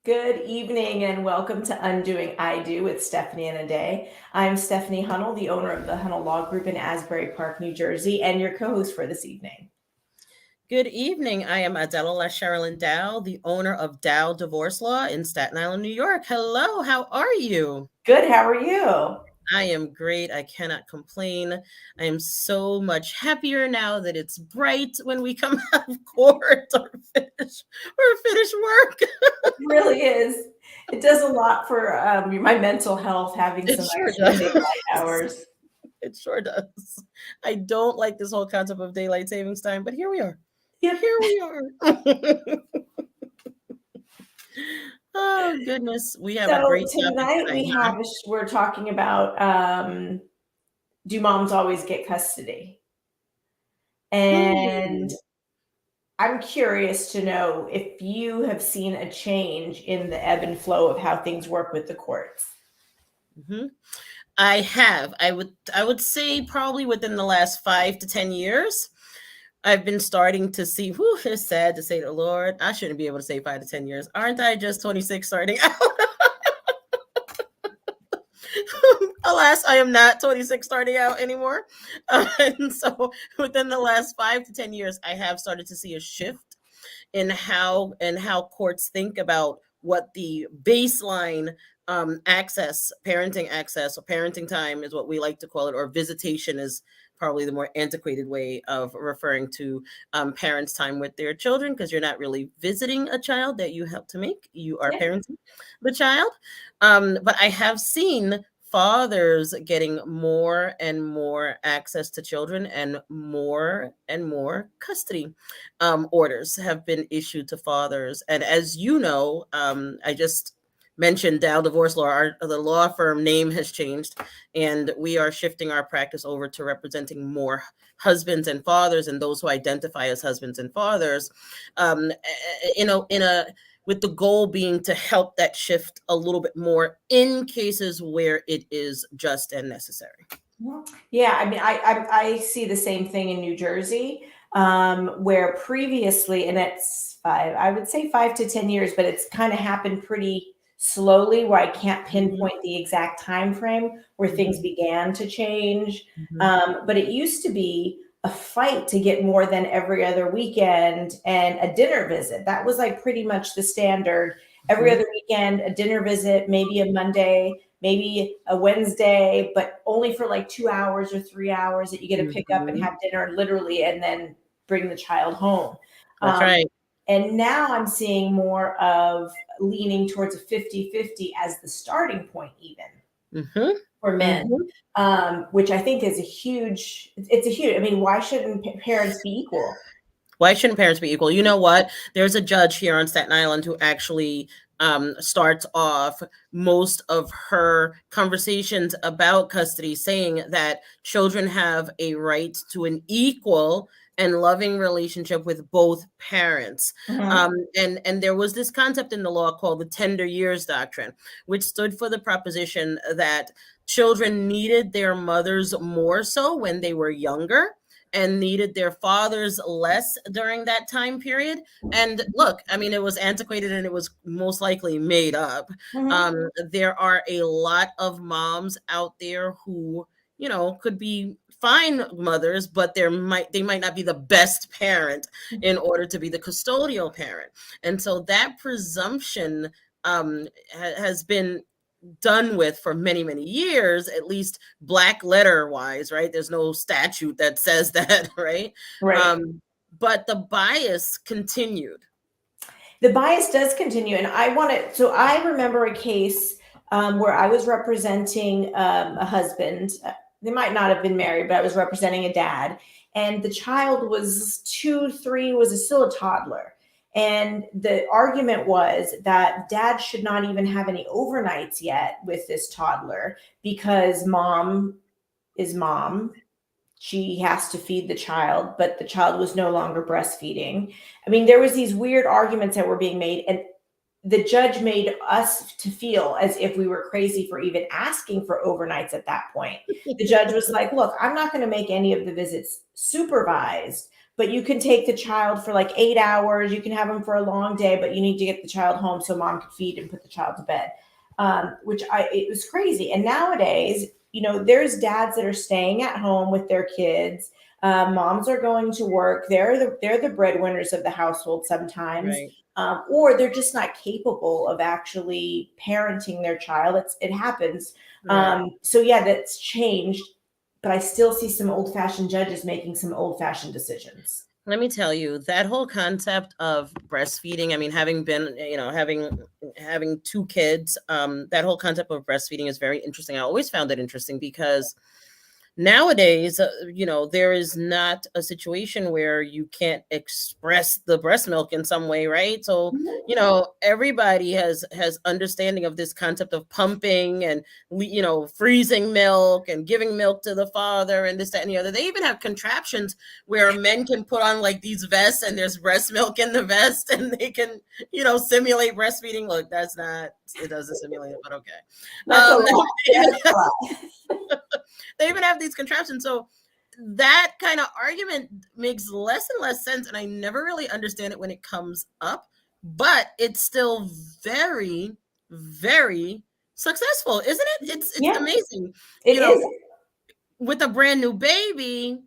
Good evening and welcome to Undoing I Do with Stephanie and Aday. I'm Stephanie Hunnell, the owner of the Hunnell Law Group in Asbury Park, New Jersey, and your co-host for this evening. Good evening. I am Adela Sherilyn Dow, the owner of Dow Divorce Law in Staten Island, New York. Hello, how are you? Good, how are you? I am great. I cannot complain. I am so much happier now that it's bright when we come out of court or finish work. It really is. It does a lot for my mental health, having It some sure extra does. daylight hours. It sure does. I don't like this whole concept of daylight savings time, but here we are. Yep. Here we are. Oh goodness, we have a So great topic tonight tonight, huh? we're talking about do moms always get custody? And Hmm. I'm curious to know if you have seen a change in the ebb and flow of how things work with the courts. Mhm. I have. I would say probably within the last 5 to 10 years, I've been starting to see. Whew, it's sad to say the Lord. I shouldn't be able to say 5 to 10 years. Aren't I just 26 starting out? Alas, I am not 26 starting out anymore. And so within the last 5 to 10 years, I have started to see a shift in how courts think about what the baseline parenting access, or parenting time is what we like to call it, or visitation is probably the more antiquated way of referring to parents' time with their children, because you're not really visiting a child that you help to make, you are Yeah. parenting the child. But I have seen fathers getting more and more access to children, and more custody orders have been issued to fathers. And as you know, I just mentioned Dow Divorce Law. The law firm name has changed, and we are shifting our practice over to representing more husbands and fathers, and those who identify as husbands and fathers. In a with the goal being to help that shift a little bit more in cases where it is just and necessary. Yeah, I mean, I see the same thing in New Jersey, where previously, and it's I would say 5 to 10 years, but it's kind of happened pretty slowly, where I can't Mhm, pinpoint the exact time frame where things mhm, began to change. mhm, But it used to be a fight to get more than every other weekend and a dinner visit. That was like pretty much the standard. Every mhm, other weekend, a dinner visit, maybe a Monday, maybe a Wednesday, but only for like 2 hours or 3 hours that you get to pick up and mhm. have dinner literally and then bring the child home. That's Um, right. and now I'm seeing more of leaning towards a 50-50 as the starting point, even Mhm, for men, mhm. which I think is it's a huge, I mean, why shouldn't parents be equal? Why shouldn't parents be equal? You know what? There's a judge here on Staten Island who actually starts off most of her conversations about custody saying that children have a right to an equal and loving relationship with both parents. Mhm. And there was this concept in the law called the tender years doctrine, which stood for the proposition that children needed their mothers more so when they were younger, and needed their fathers less during that time period. And look, I mean, it was antiquated and it was most likely made up. Mhm. There are a lot of moms out there who, could be fine mothers, but they might not be the best parent in order to be the custodial parent. And so that presumption has been done with for many, many years, at least black letter wise, right? There's no statute that says that, right? Right. But the bias continued. The bias does continue, and so I remember a case where I was representing a husband. They might not have been married, but I was representing a dad, and the child was 2 3, was still a toddler. And the argument was that dad should not even have any overnights yet with this toddler because mom is mom, she has to feed the child, but the child was no longer breastfeeding. I mean, there was these weird arguments that were being made, and the judge made us to feel as if we were crazy for even asking for overnights at that point. The judge was like, "Look, I'm not going to make any of the visits supervised, but you can take the child for like 8 hours. You can have them for a long day, but you need to get the child home so mom can feed and put the child to bed. It was crazy. And nowadays, there's dads that are staying at home with their kids. Moms are going to work. They're the breadwinners of the household sometimes, Right. or they're just not capable of actually parenting their child. It happens. Right. So yeah, that's changed, but I still see some old-fashioned judges making some old-fashioned decisions. Let me tell you, that whole concept of breastfeeding, I mean, having been, having two kids, that whole concept of breastfeeding is very interesting. I always found it interesting because nowadays, there is not a situation where you can't express the breast milk in some way, right? So, Mhm. everybody has understanding of this concept of pumping and freezing milk and giving milk to the father and this, that, and the other. They even have contraptions where men can put on like these vests and there's breast milk in the vest and they can, simulate breastfeeding. Look, it doesn't simulate it, but okay. That's a lot. That's a lot. They even have these contraptions. So that kind of argument makes less and less sense. And I never really understand it when it comes up, but it's still very, very successful, isn't it? It's Yeah, amazing. it is. With a brand new baby,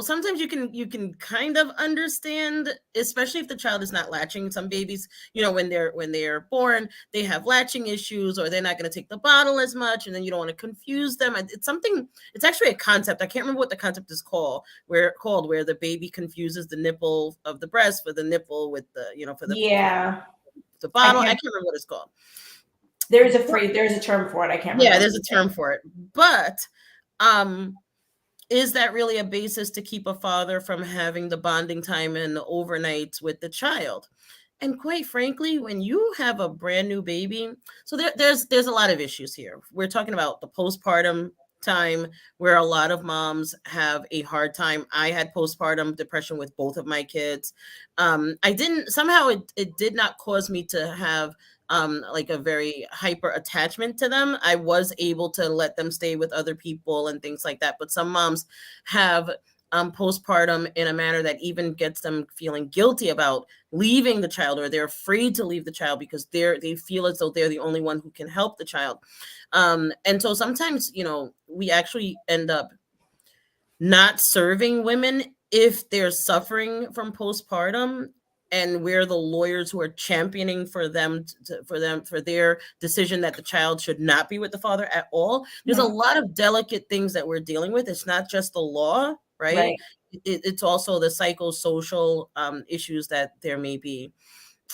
sometimes you can kind of understand, especially if the child is not latching. Some babies, when they're born, they have latching issues, or they're not going to take the bottle as much, and then you don't want to confuse them. It's actually a concept. I can't remember what the concept is where the baby confuses the nipple of the breast for the nipple with Yeah, the I bottle. I can't. can't remember what it's called. There's a phrase. There's a term for it. I can't Yeah, remember. there's a term for it, but um is that really a basis to keep a father from having the bonding time and the overnights with the child? And quite frankly, when you have a brand new baby, so there's a lot of issues here. We're talking about the postpartum time where a lot of moms have a hard time. I had postpartum depression with both of my kids. I didn't somehow it did not cause me to have like a very hyper attachment to them. I was able to let them stay with other people and things like that. But some moms have postpartum in a manner that even gets them feeling guilty about leaving the child, or they're afraid to leave the child because they feel as though they're the only one who can help the child. And so sometimes, we actually end up not serving women if they're suffering from postpartum, and we're the lawyers who are championing for for their decision that the child should not be with the father at all. There's a Mhm. lot of delicate things that we're dealing with. It's not just the law, right? Right. It's also the psychosocial issues that there may be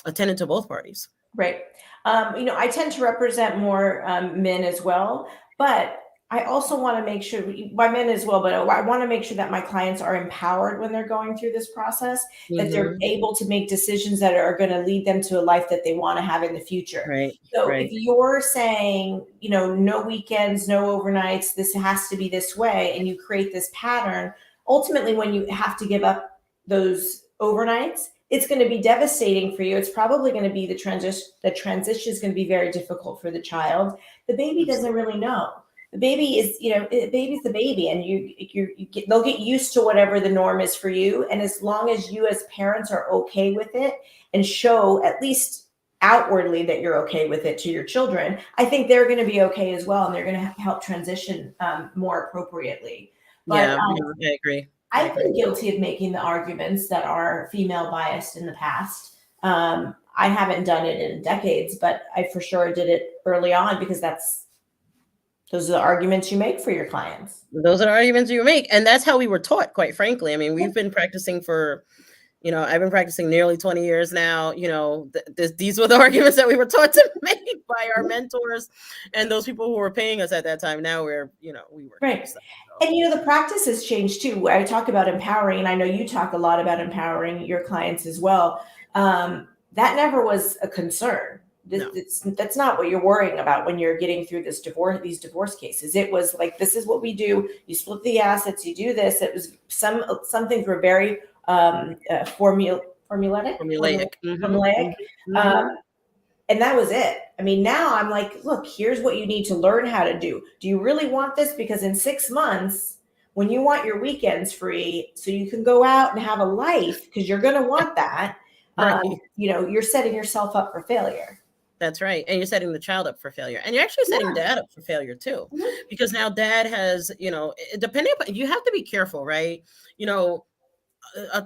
attendant to both parties. Right. I tend to represent more men as well, but I also want to make sure by men as well, but I want to make sure that my clients are empowered when they're going through this process, that they're Hmm. able to make decisions that are going to lead them to a life that they want to have in the future. Right, So if right. you're saying, no weekends, no overnights, this has to be this way, and you create this pattern, ultimately, when you have to give up those overnights, it's going to be devastating for you. It's probably going to be the transition. The transition is going to be very difficult for the child. The baby doesn't really know. The baby is, the baby's the baby, and they'll get used to whatever the norm is for you. And as long as you, as parents, are okay with it and show at least outwardly that you're okay with it to your children, I think they're going to be okay as well, and they're going to help transition more appropriately. But Yeah, I agree. I I've agree. been guilty of making the arguments that are female biased in the past. I haven't done it in decades, but I for sure did it early on because those are the arguments you make for your clients. Those are the arguments you make, and that's how we were taught, quite frankly. I mean, we've been practicing for, I've been practicing nearly 20 years now. These were the arguments that we were taught to make by our mentors and those people who were paying us at that time. Now we work for Right. ourselves. So. And the practice has changed too. I talk about empowering, and I know you talk a lot about empowering your clients as well. That never was a concern. No. That's not what you're worrying about when you're getting through these divorce cases. It was like, this is what we do. You split the assets. You do this. It was some things were very formulaic. Formulaic. Formulaic. Hmm. And that was it. I mean, now I'm like, look, here's what you need to learn how to do. Do you really want this? Because in 6 months, when you want your weekends free so you can go out and have a life, because you're going to want that, Right. you're setting yourself up for failure. That's right. And you're setting the child up for failure. And you're actually setting dad up for failure too. Mhm. Because now dad has, depending upon, you have to be careful, right?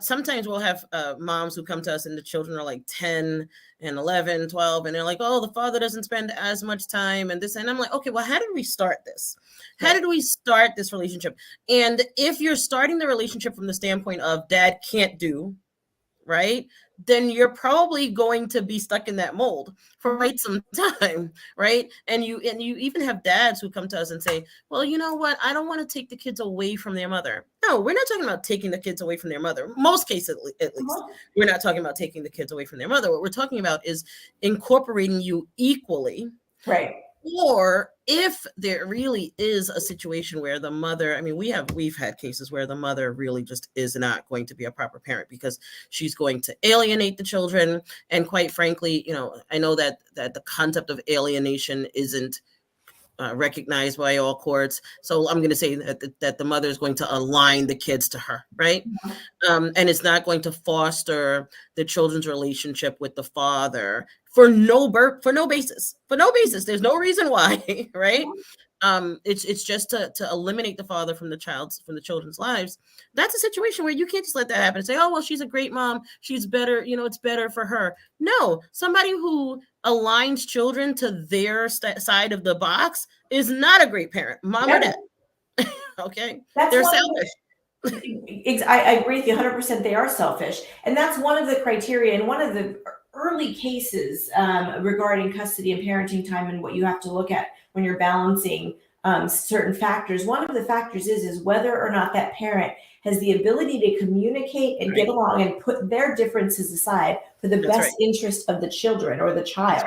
Sometimes we'll have moms who come to us and the children are like 10 and 11, 12, and they're like, oh, the father doesn't spend as much time and this. And I'm like, okay, well, how did we start this? How did we start this relationship? And if you're starting the relationship from the standpoint of dad can't do, right, then you're probably going to be stuck in that mold for quite some time, right? And you even have dads who come to us and say, well, you know what, I don't want to take the kids away from their mother. No, we're not talking about taking the kids away from their mother. Most cases, at least, we're not talking about taking the kids away from their mother. What we're talking about is incorporating you equally. Right. Or if there really is a situation where the mother, I mean, we've had cases where the mother really just is not going to be a proper parent because she's going to alienate the children. And quite frankly, I know that the concept of alienation isn't recognized by all courts. So I'm going to say that the mother is going to align the kids to her, right? And it's not going to foster the children's relationship with the father for no basis. There's no reason why, right? It's just to eliminate the father from the children's lives. That's a situation where you can't just let that happen and say, oh, well, she's a great mom, she's better, it's better for her. No, somebody who aligns children to their side of the box is not a great parent, mom or dad. Okay, they're selfish. I agree with you 100%. They are selfish. And that's one of the criteria and one of the early cases regarding custody and parenting time and what you have to look at when you're balancing certain factors. One of the factors is whether or not that parent has the ability to communicate and get along and put their differences aside for the best interest of the children or the child.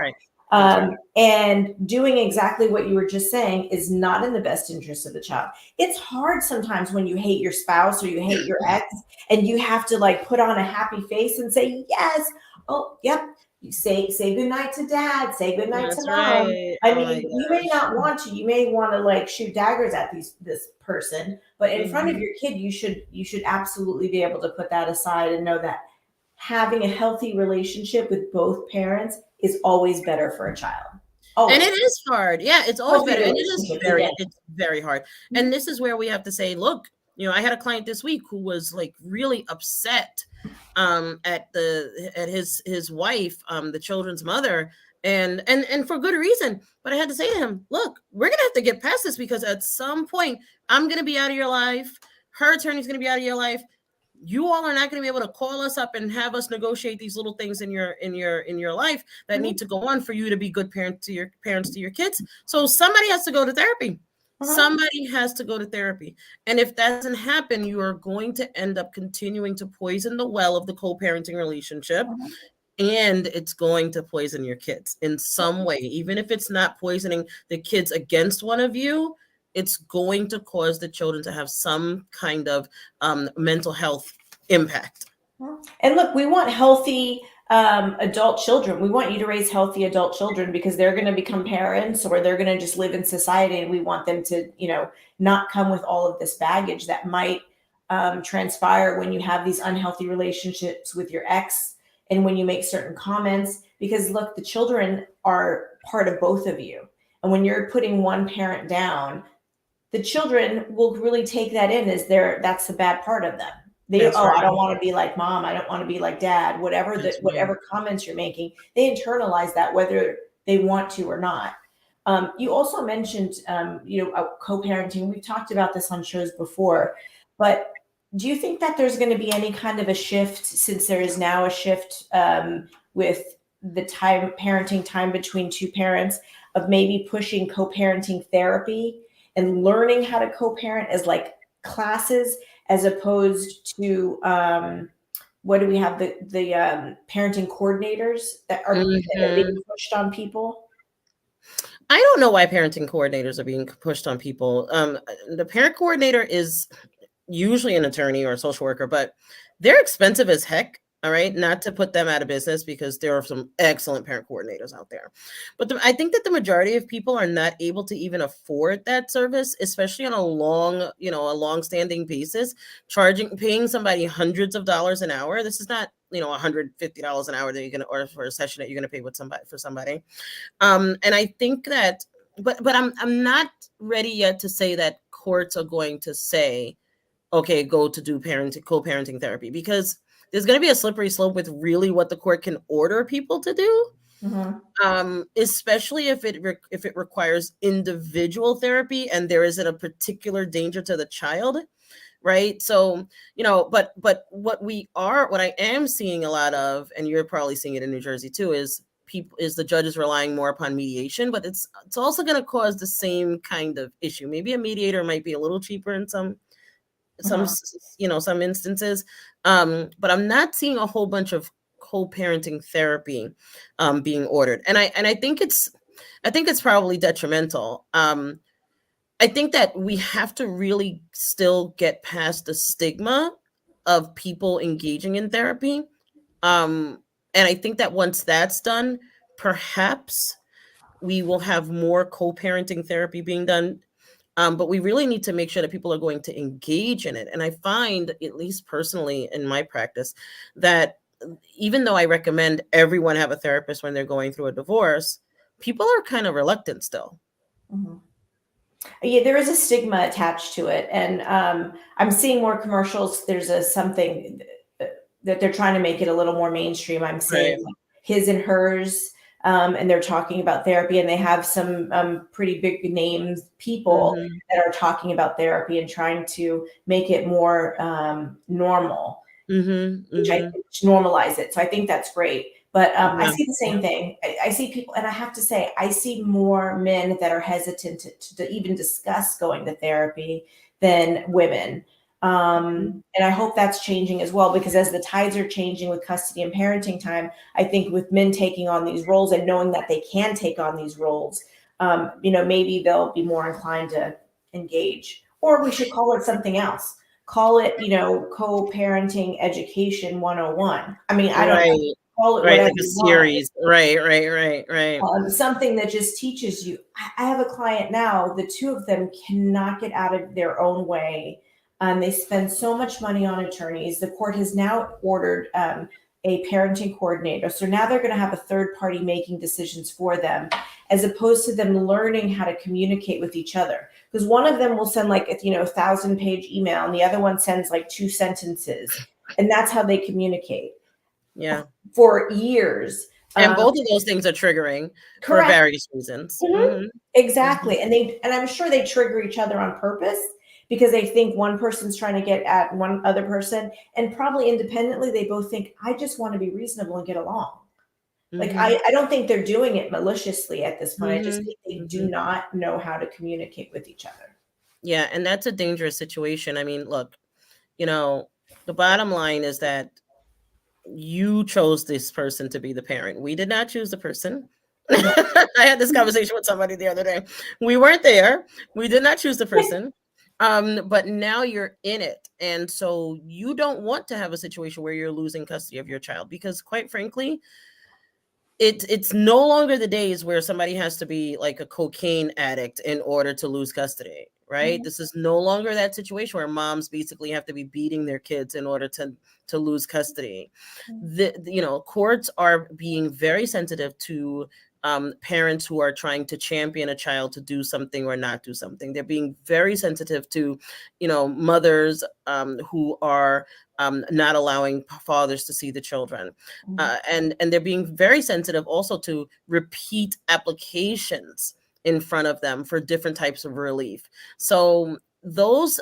And doing exactly what you were just saying is not in the best interest of the child. It's hard sometimes when you hate your spouse or you hate your ex and you have to like put on a happy face and say, yes, oh, yep. You say goodnight to dad, say goodnight to mom. I mean, you may not want to, you may want to like shoot daggers at this person, but in front of your kid, you should absolutely be able to put that aside and know that having a healthy relationship with both parents is always better for a child. And it is hard. Yeah, it's always better. And it's very hard. And this is where we have to say, look, I had a client this week who was like really upset at his wife, the children's mother, and for good reason. But I had to say to him, look, we're gonna have to get past this because at some point I'm gonna be out of your life. Her attorney's gonna be out of your life. You all are not going to be able to call us up and have us negotiate these little things in your life that need to go on for you to be good parents to your kids. So somebody has to go to therapy. Somebody has to go to therapy. And if that doesn't happen, you are going to end up continuing to poison the well of the co-parenting relationship. And it's going to poison your kids in some way, even if it's not poisoning the kids against one of you. It's going to cause the children to have some kind of mental health impact. And look, we want healthy adult children. We want you to raise healthy adult children because they're going to become parents or they're going to just live in society. And we want them to, not come with all of this baggage that might transpire when you have these unhealthy relationships with your ex and when you make certain comments. Because look, the children are part of both of you. And when you're putting one parent down, the children will really take that in as that's the bad part of them. I don't want to be like mom. I don't want to be like dad. Whatever comments you're making, they internalize that whether they want to or not. You also mentioned, co-parenting. We've talked about this on shows before, but do you think that there's going to be any kind of a shift since there is now a shift with the parenting time between two parents of maybe pushing co-parenting therapy and learning how to co-parent as like classes as opposed to what do we have the parenting coordinators that are being pushed on people? I don't know why parenting coordinators are being pushed on people. The parent coordinator is usually an attorney or a social worker, but they're expensive as heck. All right, not to put them out of business because there are some excellent parent coordinators out there. But I think that the majority of people are not able to even afford that service, especially on a a long-standing basis, paying somebody hundreds of dollars an hour. This is not, $150 an hour that you're going to, or for a session that you're going to pay with somebody. And I think that, but I'm not ready yet to say that courts are going to say, okay, go to do co-parenting therapy, because there's going to be a slippery slope with really what the court can order people to do. Especially if it requires individual therapy and there isn't a particular danger to the child, right? So, but what I am seeing a lot of, and you're probably seeing it in New Jersey too, is the judges relying more upon mediation, but it's also going to cause the same kind of issue. Maybe a mediator might be a little cheaper in some instances, but I'm not seeing a whole bunch of co-parenting therapy being ordered, and I think it's probably detrimental. I think that we have to really still get past the stigma of people engaging in therapy, and I think that once that's done, perhaps we will have more co-parenting therapy being done. But we really need to make sure that people are going to engage in it. And I find, at least personally in my practice, that even though I recommend everyone have a therapist when they're going through a divorce, people are kind of reluctant still. Yeah, there is a stigma attached to it. And I'm seeing more commercials. There's something that they're trying to make it a little more mainstream. I'm seeing like His and Hers. And they're talking about therapy, and they have some pretty big names people that are talking about therapy and trying to make it more normal, which normalize it. So I think that's great. But I see the same thing. I see people, and I have to say, I see more men that are hesitant to even discuss going to therapy than women. And I hope that's changing as well, because as the tides are changing with custody and parenting time, I think with men taking on these roles and knowing that they can take on these roles, maybe they'll be more inclined to engage. Or we should call it something else. Call it, co-parenting education 101. I mean, I don't know. Call it whatever like a series. Right. Something that just teaches you. I have a client now, the two of them cannot get out of their own way. They spend so much money on attorneys. The court has now ordered a parenting coordinator. So now they're going to have a third party making decisions for them, as opposed to them learning how to communicate with each other. Because one of them will send like, 1,000-page email, and the other one sends like 2 sentences. And that's how they communicate. Yeah. For years. And both of those things are triggering for various reasons. Exactly. And I'm sure they trigger each other on purpose, because they think one person's trying to get at one other person, and probably independently, they both think, I just want to be reasonable and get along. Like, I don't think they're doing it maliciously at this point. I just think they do not know how to communicate with each other. Yeah. And that's a dangerous situation. I mean, look, the bottom line is that you chose this person to be the parent. We did not choose the person. I had this conversation with somebody the other day. We weren't there. We did not choose the person. But now you're in it. And so you don't want to have a situation where you're losing custody of your child, because quite frankly, it's no longer the days where somebody has to be like a cocaine addict in order to lose custody, right? This is no longer that situation where moms basically have to be beating their kids in order to lose custody. Courts are being very sensitive to parents who are trying to champion a child to do something or not do something. They're being very sensitive to, mothers who are not allowing fathers to see the children. And they're being very sensitive also to repeat applications in front of them for different types of relief. So those,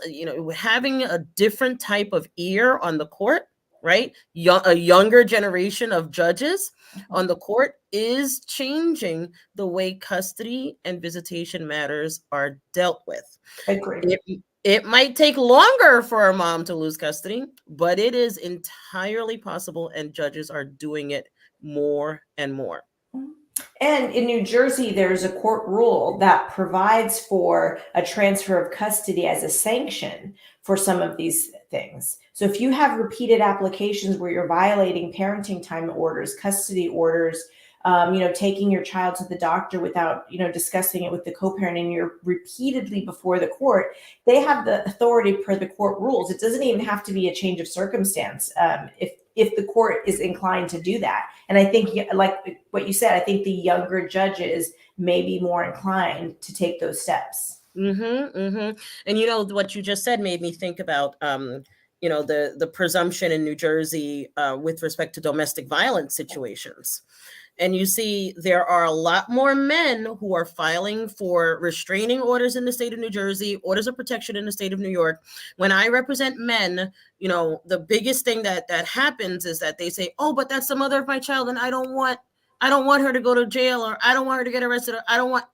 having a different type of ear on the court, right? A younger generation of judges on the court is changing the way custody and visitation matters are dealt with. I agree. It might take longer for a mom to lose custody, but it is entirely possible, and judges are doing it more and more. And in New Jersey, there's a court rule that provides for a transfer of custody as a sanction for some of these things. So if you have repeated applications where you're violating parenting time orders, custody orders, taking your child to the doctor without, discussing it with the co-parent, and you're repeatedly before the court, they have the authority per the court rules. It doesn't even have to be a change of circumstance if the court is inclined to do that. And I think, like what you said, I think the younger judges may be more inclined to take those steps. And what you just said made me think about the presumption in New Jersey with respect to domestic violence situations. And you see, there are a lot more men who are filing for restraining orders in the state of New Jersey, orders of protection in the state of New York. When I represent men, the biggest thing that happens is that they say, "Oh, but that's the mother of my child, and I don't want her to go to jail, or I don't want her to get arrested, or I don't want."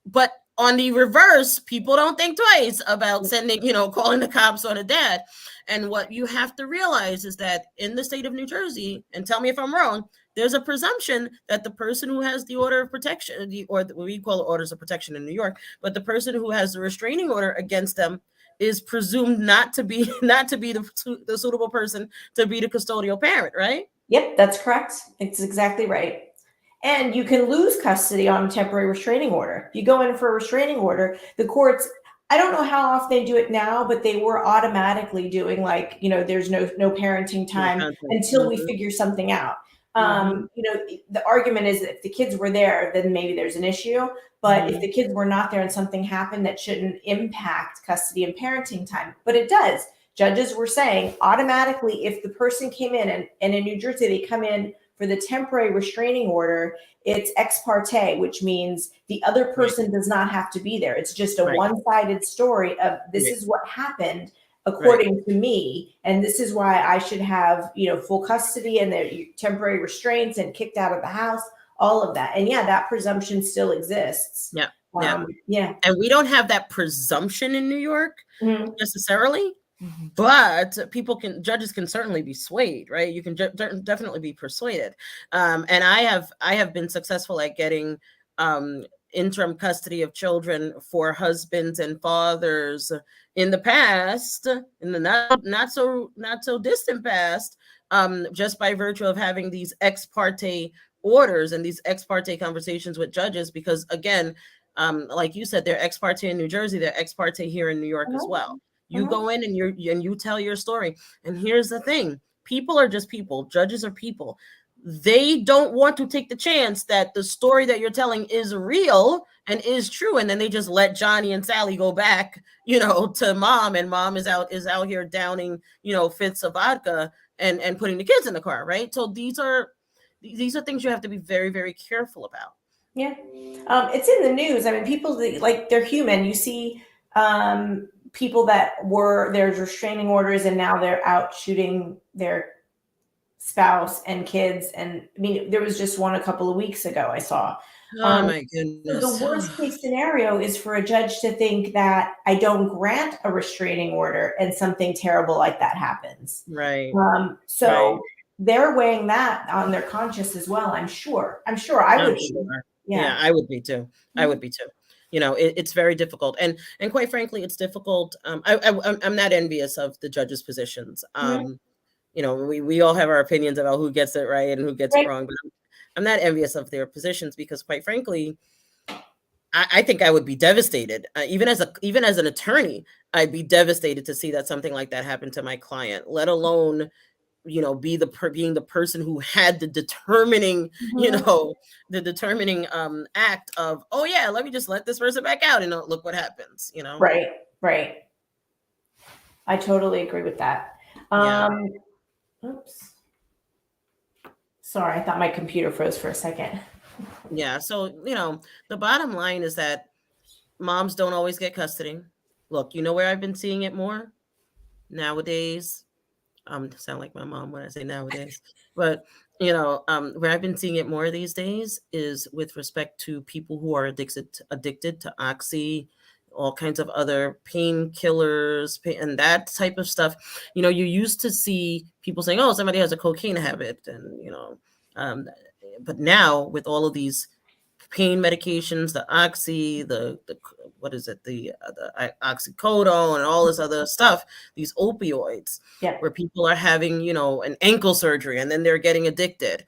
But on the reverse, people don't think twice about sending, calling the cops on a dad. And what you have to realize is that in the state of New Jersey, and tell me if I'm wrong, there's a presumption that the person who has the order of protection, or we call it orders of protection in New York, but the person who has the restraining order against them is presumed not to be the suitable person to be the custodial parent, right? Yep, that's correct. It's exactly right. And you can lose custody on a temporary restraining order. If you go in for a restraining order, the courts, I don't know how often they do it now, but they were automatically doing there's no parenting time until we figure something out. The argument is that if the kids were there, then maybe there's an issue. But if the kids were not there and something happened, that shouldn't impact custody and parenting time. But it does. Judges were saying automatically, if the person came in, and in New Jersey, they come in for the temporary restraining order, it's ex parte, which means the other person does not have to be there. It's just a one-sided story of this is what happened according to me, and this is why I should have, full custody and the temporary restraints and kicked out of the house, all of that. And that presumption still exists. And we don't have that presumption in New York necessarily. But judges can certainly be swayed, right? You can definitely be persuaded. And I have been successful at getting interim custody of children for husbands and fathers in the past, in the not so distant past, just by virtue of having these ex parte orders and these ex parte conversations with judges, because again, like you said, they're ex parte in New Jersey, they're ex parte here in New York as well. You go in and you tell your story. And here's the thing. People are just people. Judges are people. They don't want to take the chance that the story that you're telling is real and is true. And then they just let Johnny and Sally go back, to mom, and mom is out here downing, fifths of vodka and putting the kids in the car. Right. So these are things you have to be very, very careful about. Yeah. It's in the news. I mean, people, they're human. You see, people that there's restraining orders and now they're out shooting their spouse and kids. And I mean, there was just one a couple of weeks ago I saw. Oh my goodness. So the worst case scenario is for a judge to think that I don't grant a restraining order and something terrible like that happens. Right. They're weighing that on their conscience as well. I'm sure I would be. Yeah, I would be too. I would be too. It's very difficult, and quite frankly, it's difficult. I'm not envious of the judges' positions. We all have our opinions about who gets it right and who gets it wrong, but I'm not envious of their positions, because quite frankly, I think I would be devastated. Even as an attorney, I'd be devastated to see that something like that happened to my client, let alone being the person who had the determining, act of, oh yeah, let me just let this person back out and look what happens, Right. I totally agree with that. Oops. Sorry, I thought my computer froze for a second. Yeah. So, the bottom line is that moms don't always get custody. Look, where I've been seeing it more nowadays. Sound like my mom when I say nowadays, but where I've been seeing it more these days is with respect to people who are addicted to oxy, all kinds of other painkillers, and that type of stuff. You used to see people saying, "Oh, somebody has a cocaine habit," and but now with all of these pain medications, the oxy, the what is it, the oxycodone, and all this other stuff, these opioids, Yeah. where people are having, an ankle surgery and then they're getting addicted.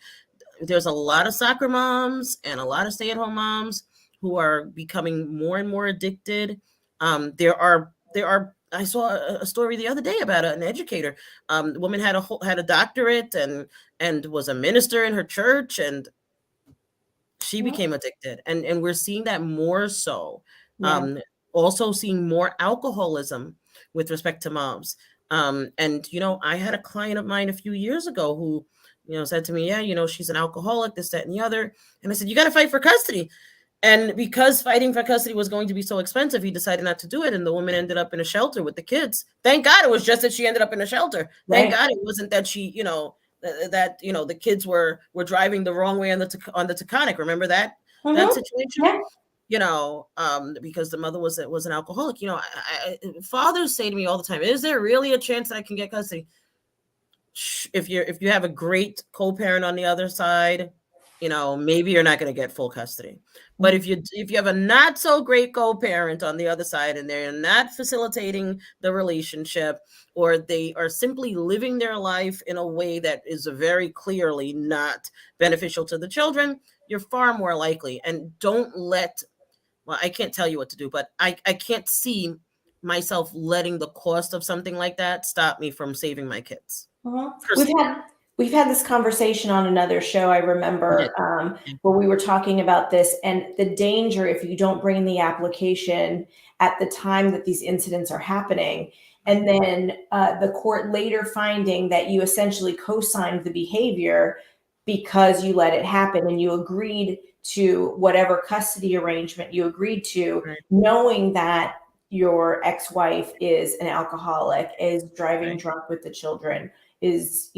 There's a lot of soccer moms and a lot of stay-at-home moms who are becoming more and more addicted. There are I saw a story the other day about an educator. The woman had a doctorate and was a minister in her church, and she Mhm. became addicted, and we're seeing that more so. Yeah. um Also seeing more alcoholism with respect to moms. And I had a client of mine a few years ago who said to me, yeah, she's an alcoholic, this, that, and the other. And I said, you got to fight for custody. And because fighting for custody was going to be so expensive, he decided not to do it. And the woman ended up in a shelter with the kids. Thank God it was just that she ended up in a shelter. Thank Right. God it wasn't that she, that the kids were driving the wrong way on the Taconic. Remember that Hmm. situation? Yeah. Because the mother was an alcoholic. Fathers say to me all the time, "Is there really a chance that I can get custody?" If you have a great co-parent on the other side, maybe you're not going to get full custody. But if you have a not so great co-parent on the other side and they're not facilitating the relationship, or they are simply living their life in a way that is very clearly not beneficial to the children, you're far more likely. And don't let well, I can't tell you what to do, but I can't see myself letting the cost of something like that stop me from saving my kids. Mhm. Personally. We've had this conversation on another show. I We did. remember Yeah. where we were talking about this and the danger if you don't bring in the application at the time that these incidents are happening, and then the court later finding that you essentially co-signed the behavior because you let it happen and you agreed to whatever custody arrangement you agreed to, Right. knowing that your ex-wife is an alcoholic, is driving Right. drunk with the children, is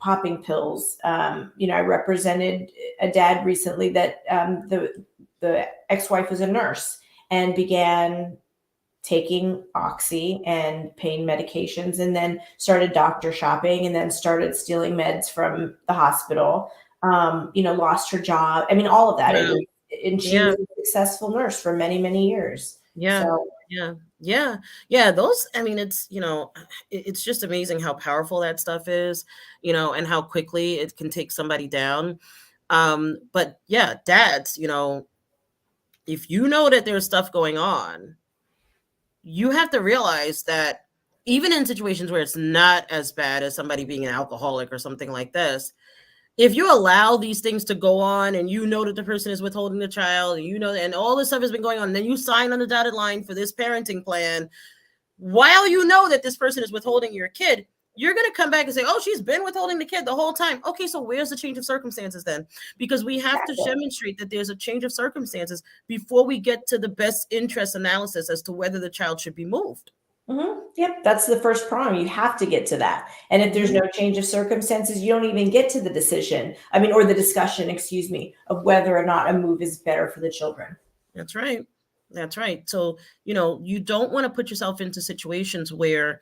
popping pills. I represented a dad recently that the ex-wife was a nurse and began taking oxy and pain medications, and then started doctor shopping, and then started stealing meds from the hospital. Lost her job. I mean, all of that. It Yeah. was, and she Yeah. was a successful nurse for many, many years. Yeah. So Yeah. Yeah. Yeah. Those, I mean, it's just amazing how powerful that stuff is, and how quickly it can take somebody down. But yeah, dads, if you know that there's stuff going on, you have to realize that even in situations where it's not as bad as somebody being an alcoholic or something like this, if you allow these things to go on and you know that the person is withholding the child, and and all this stuff has been going on, then you sign on the dotted line for this parenting plan while you know that this person is withholding your kid, you're going to come back and say, oh, she's been withholding the kid the whole time. Okay, so where's the change of circumstances then? Because we have to exactly. demonstrate that there's a change of circumstances before we get to the best interest analysis as to whether the child should be moved. Yep, that's the first prong. You have to get to that. And if there's Mhm. no change of circumstances, you don't even get to the decision. I mean, or the discussion, excuse me, of whether or not a move is better for the children. That's right. That's right. So, you don't want to put yourself into situations where,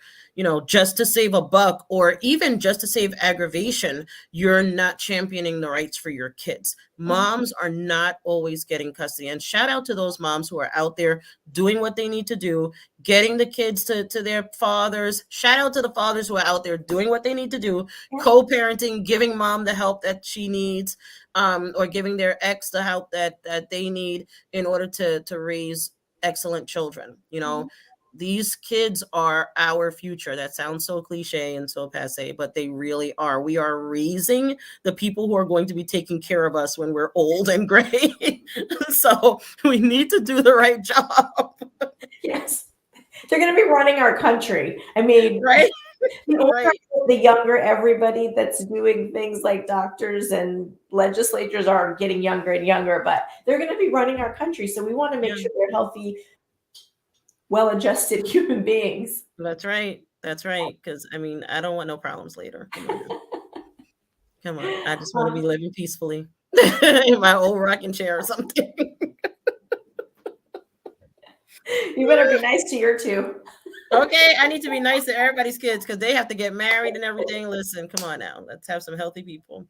just to save a buck or even just to save aggravation, you're not championing the rights for your kids. Mhm. Moms are not always getting custody. And shout out to those moms who are out there doing what they need to do, getting the kids to their fathers. Shout out to the fathers who are out there doing what they need to do, Yeah. co-parenting, giving mom the help that she needs, or giving their ex the help that they need in order to raise excellent children. Mhm. These kids are our future. That sounds so cliche and so passe, but they really are. We are raising the people who are going to be taking care of us when we're old and gray. So we need to do the right job. Yes. They're going to be running our country. I mean, Right. the older, Right. the younger everybody that's doing things like doctors and legislatures are getting younger and younger, but they're going to be running our country. So we want to make Yeah. sure they're healthy, well-adjusted human beings. That's right. That's right. Because I mean, I don't want no problems later. Come on now. Come on. I just want to be Um, living peacefully in my old rocking chair or something. you better be nice to your two. Okay, I need to be nice to everybody's kids because they have to get married and everything. Listen, come on now. Let's have some healthy people.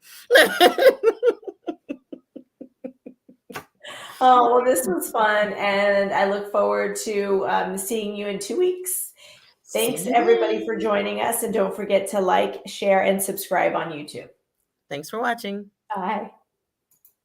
Oh, well, this was fun, and I look forward to seeing you in 2 weeks. See Thanks, you everybody, for then. joining us, and don't forget to like, share, and subscribe on YouTube. Thanks for watching. Bye.